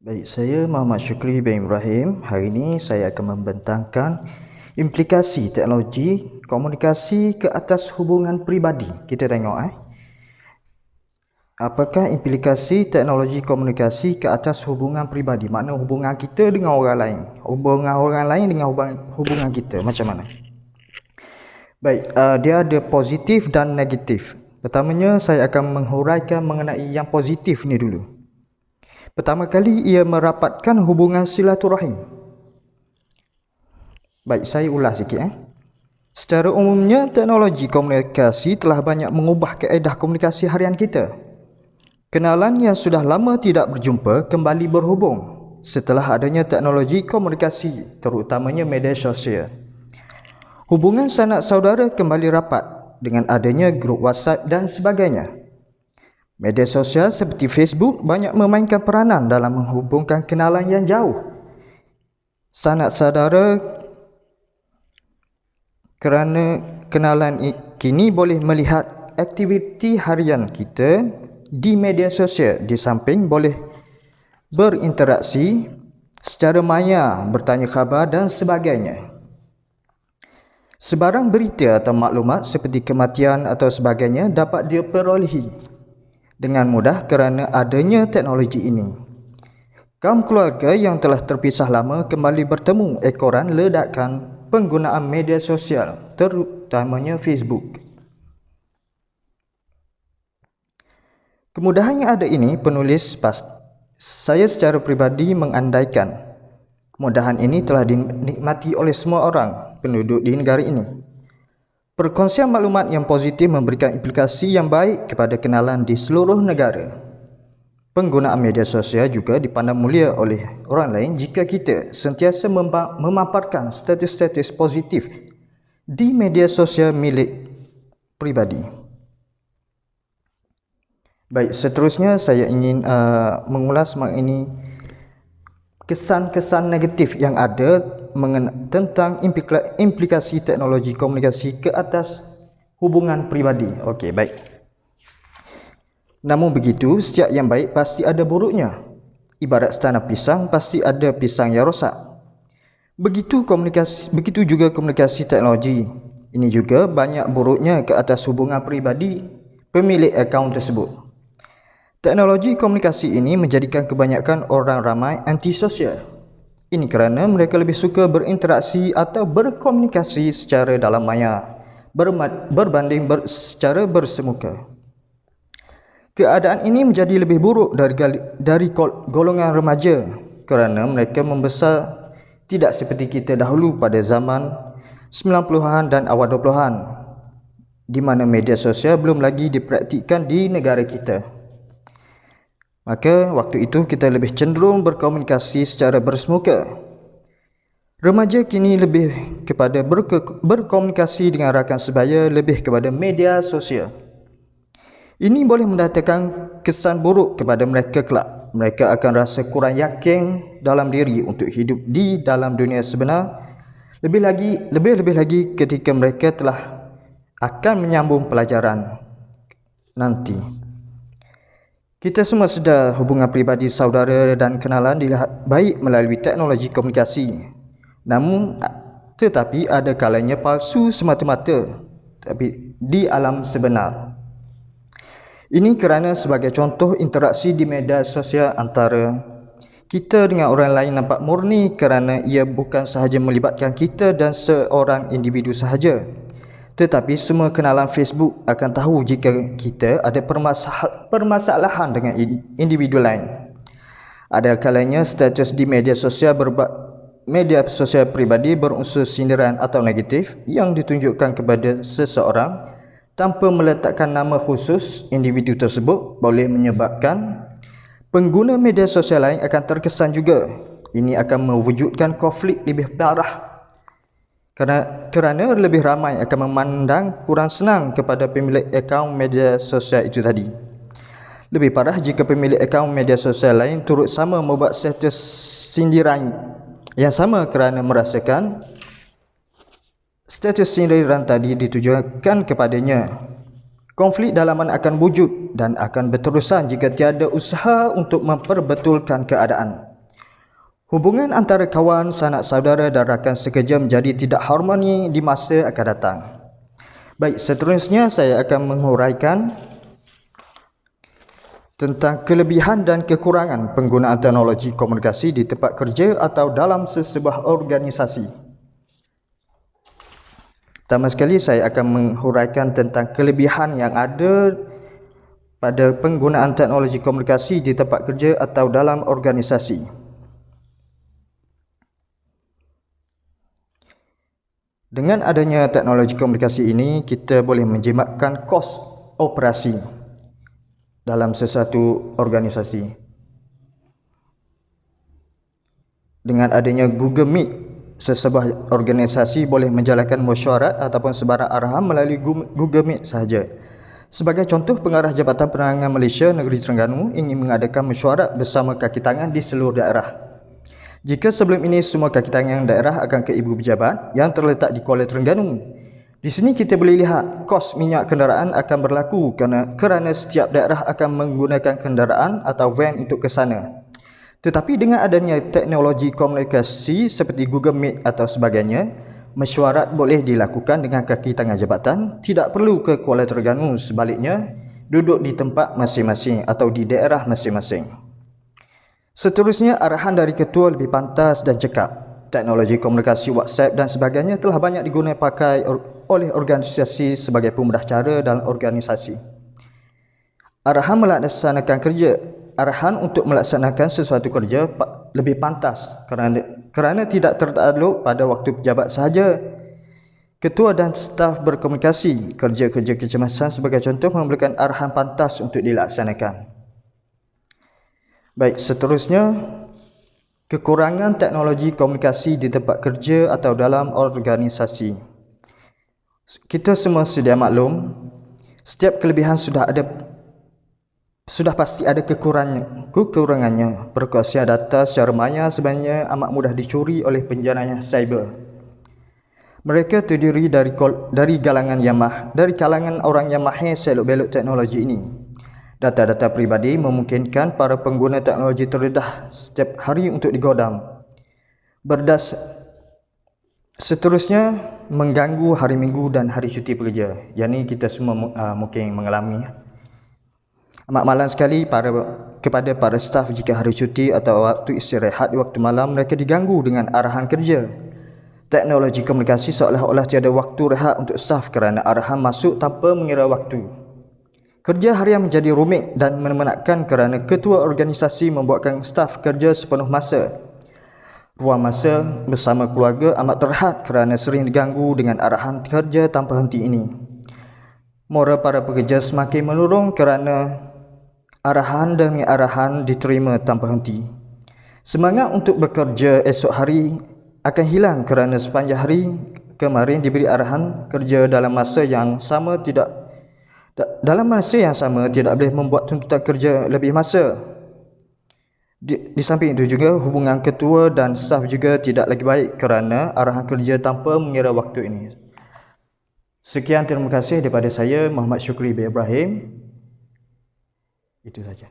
Baik, saya Muhammad Syukri bin Ibrahim. Hari ini saya akan membentangkan implikasi teknologi komunikasi ke atas hubungan peribadi. Kita tengok apakah implikasi teknologi komunikasi ke atas hubungan peribadi? Makna hubungan kita dengan orang lain, hubungan orang lain dengan hubungan kita macam mana? Baik, dia ada positif dan negatif. Pertamanya saya akan menghuraikan mengenai yang positif ni dulu. Pertama kali ia merapatkan hubungan silaturahim. Baik, saya ulas sikit Secara umumnya, teknologi komunikasi telah banyak mengubah kaedah komunikasi harian kita. Kenalan yang sudah lama tidak berjumpa kembali berhubung setelah adanya teknologi komunikasi, terutamanya media sosial. Hubungan sanak saudara kembali rapat dengan adanya grup WhatsApp dan sebagainya. Media sosial seperti Facebook banyak memainkan peranan dalam menghubungkan kenalan yang jauh. Sanak saudara kerana kenalan kini boleh melihat aktiviti harian kita di media sosial, di samping boleh berinteraksi secara maya, bertanya khabar dan sebagainya. Sebarang berita atau maklumat seperti kematian atau sebagainya dapat diperolehi dengan mudah kerana adanya teknologi ini. Kaum keluarga yang telah terpisah lama kembali bertemu ekoran ledakan penggunaan media sosial, terutamanya Facebook. Kemudahan yang ada ini, saya secara peribadi mengandaikan kemudahan ini telah dinikmati oleh semua orang penduduk di negara ini. Perkongsian maklumat yang positif memberikan implikasi yang baik kepada kenalan di seluruh negara. Penggunaan media sosial juga dipandang mulia oleh orang lain jika kita sentiasa memaparkan status-status positif di media sosial milik peribadi. Baik, seterusnya saya ingin mengulas mengenai kesan-kesan negatif yang ada tentang implikasi teknologi komunikasi ke atas hubungan peribadi. Okey, baik. Namun begitu, setiap yang baik pasti ada buruknya. Ibarat setanam pisang, pasti ada pisang yang rosak. Begitu juga komunikasi teknologi. Ini juga banyak buruknya ke atas hubungan peribadi pemilik akaun tersebut. Teknologi komunikasi ini menjadikan kebanyakan orang ramai antisosial. Ini kerana mereka lebih suka berinteraksi atau berkomunikasi secara dalam maya berbanding secara bersemuka. Keadaan ini menjadi lebih buruk dari golongan remaja kerana mereka membesar tidak seperti kita dahulu pada zaman 90-an dan awal 20-an, di mana media sosial belum lagi dipraktikkan di negara kita. Maka waktu itu kita lebih cenderung berkomunikasi secara bersemuka. Remaja kini lebih kepada berkomunikasi dengan rakan sebaya, lebih kepada media sosial. Ini boleh mendatangkan kesan buruk kepada mereka kelak. Mereka akan rasa kurang yakin dalam diri untuk hidup di dalam dunia sebenar. Lebih lagi ketika mereka telah akan menyambung pelajaran nanti. Kita semua sedar hubungan peribadi saudara dan kenalan dilihat baik melalui teknologi komunikasi. Tetapi ada kalanya palsu semata-mata di alam sebenar. Ini kerana sebagai contoh interaksi di media sosial antara kita dengan orang lain nampak murni kerana ia bukan sahaja melibatkan kita dan seorang individu sahaja. Tetapi semua kenalan Facebook akan tahu jika kita ada permasalahan dengan individu lain. Ada kalanya status di media sosial peribadi berunsur sindiran atau negatif yang ditunjukkan kepada seseorang tanpa meletakkan nama khusus individu tersebut boleh menyebabkan pengguna media sosial lain akan terkesan juga. Ini akan mewujudkan konflik lebih parah kerana lebih ramai akan memandang kurang senang kepada pemilik akaun media sosial itu tadi. Lebih parah jika pemilik akaun media sosial lain turut sama membuat status sindiran yang sama kerana merasakan status sindiran tadi ditujukan kepadanya. Konflik dalaman akan wujud dan akan berterusan jika tiada usaha untuk memperbetulkan keadaan. Hubungan antara kawan, sanak saudara dan rakan sekerja menjadi tidak harmoni di masa akan datang. Baik, seterusnya saya akan menguraikan tentang kelebihan dan kekurangan penggunaan teknologi komunikasi di tempat kerja atau dalam sesebuah organisasi. Pertama sekali saya akan menguraikan tentang kelebihan yang ada pada penggunaan teknologi komunikasi di tempat kerja atau dalam organisasi. Dengan adanya teknologi komunikasi ini, kita boleh menjimatkan kos operasi dalam sesuatu organisasi. Dengan adanya Google Meet, sesebuah organisasi boleh menjalankan mesyuarat ataupun sebarang arahan melalui Google Meet sahaja. Sebagai contoh, Pengarah Jabatan Penerangan Malaysia Negeri Terengganu ingin mengadakan mesyuarat bersama kaki tangan di seluruh daerah. Jika sebelum ini semua kaki tangan daerah akan ke Ibu Pejabat yang terletak di Kuala Terengganu, di sini kita boleh lihat kos minyak kenderaan akan berlaku kerana setiap daerah akan menggunakan kenderaan atau van untuk ke sana. Tetapi dengan adanya teknologi komunikasi seperti Google Meet atau sebagainya, mesyuarat boleh dilakukan dengan kaki tangan jabatan, tidak perlu ke Kuala Terengganu, sebaliknya duduk di tempat masing-masing atau di daerah masing-masing. Seterusnya, arahan dari ketua lebih pantas dan cekap. Teknologi komunikasi WhatsApp dan sebagainya telah banyak digunakan pakai oleh organisasi sebagai pemudah cara dalam organisasi. Arahan untuk melaksanakan sesuatu kerja lebih pantas kerana tidak tertakluk pada waktu pejabat sahaja. Ketua dan staf berkomunikasi kerja-kerja kecemasan sebagai contoh memberikan arahan pantas untuk dilaksanakan. Baik, seterusnya, kekurangan teknologi komunikasi di tempat kerja atau dalam organisasi. Kita semua sedia maklum, setiap kelebihan sudah pasti ada kekurangannya. Perkongsian data secara maya sebenarnya amat mudah dicuri oleh penjenayah cyber. Mereka terdiri dari kalangan orang yang mahir selok-belok teknologi ini. Data-data peribadi memungkinkan para pengguna teknologi terdedah setiap hari untuk digodam. Seterusnya, mengganggu hari Minggu dan hari cuti pekerja. Yang ini kita semua mungkin mengalami. Amat malang sekali kepada para staf jika hari cuti atau waktu istirahat di waktu malam mereka diganggu dengan arahan kerja. Teknologi komunikasi seolah-olah tiada waktu rehat untuk staf kerana arahan masuk tanpa mengira waktu. Kerja harian menjadi rumit dan memenatkan kerana ketua organisasi membuatkan staf kerja sepenuh masa. Ruang masa bersama keluarga amat terhad kerana sering diganggu dengan arahan kerja tanpa henti ini. Moral para pekerja semakin menurun kerana arahan demi arahan diterima tanpa henti. Semangat untuk bekerja esok hari akan hilang kerana sepanjang hari kemarin diberi arahan kerja dalam masa yang sama tidak boleh membuat tuntutan kerja lebih masa. Di samping itu juga hubungan ketua dan staf juga tidak lagi baik kerana arahan kerja tanpa mengira waktu ini. Sekian, terima kasih daripada saya, Muhammad Syukri bin Ibrahim. Itu saja.